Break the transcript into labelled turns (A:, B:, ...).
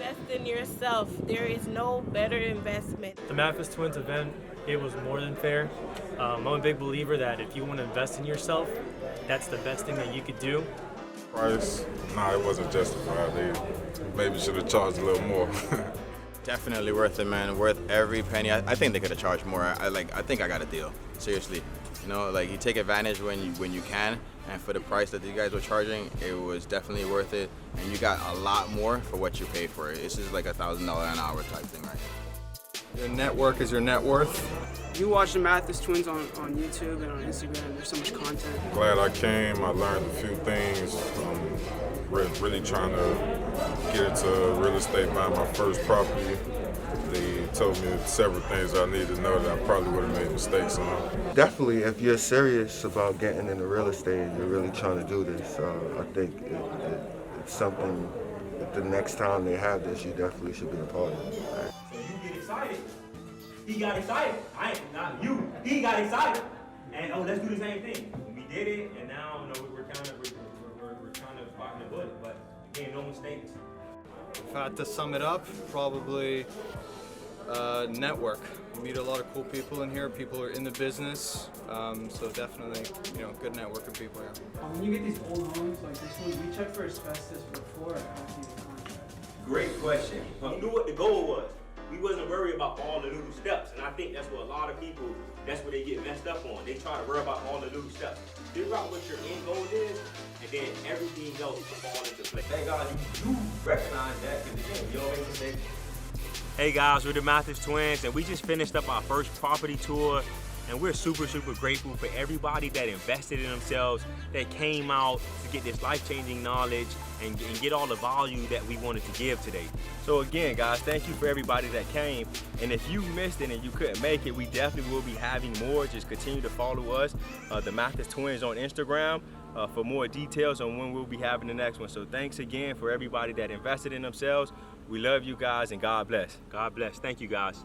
A: Invest in yourself. There is no better investment.
B: The MathisTwins event, it was more than fair. I'm a big believer that if you want to invest in yourself, that's the best thing that you could do.
C: Price? Nah, it wasn't justified. They maybe should have charged a little more.
D: Definitely worth it, man. Worth every penny. I think they could have charged more. I think I got a deal. Seriously, you know, like you take advantage when you can, and for the price that you guys were charging, it was definitely worth it. And you got a lot more for what you paid for it. This is like $1,000 an hour type thing, right?
E: Your network is your net worth.
F: You watch the MathisTwins on YouTube and on Instagram. There's so much content.
C: Glad I came. I learned a few things. Really trying to get into real estate, buying my first property. They told me several things I needed to know that I probably would have made mistakes on.
G: Definitely, if you're serious about getting into real estate and you're really trying to do this, I think it's something that the next time they have this, you definitely should be a part of it. Right?
H: So you get excited. He got excited. I ain't, not you. He got excited. And oh, let's do the same thing. We did it, and now you know, we're kind of biting the bullet. But again, no mistakes.
E: If I had to sum it up, probably network. You meet a lot of cool people in here. People are in the business, so definitely, good network of people here.
F: When you get these old homes like this one, we check for asbestos before or after the contract.
H: Great question. We knew what the goal was. We wasn't worried about all the little steps, and I think that's what a lot of people, that's what they get messed up on. They try to worry about all the little steps. Figure out what your end goal is, and then everything else will fall into place. Thank God you do recognize that, because again, you don't make mistakes. Hey guys, we're the MathisTwins, and we just finished up our first property tour, and we're super grateful for everybody that invested in themselves, that came out to get this life-changing knowledge and get all the value that we wanted to give today. So again, guys, thank you for everybody that came. And if you missed it and you couldn't make it, we definitely will be having more. Just continue to follow us, the MathisTwins on Instagram, for more details on when we'll be having the next one. So thanks again for everybody that invested in themselves. We love you guys, and God bless. God bless. Thank you, guys.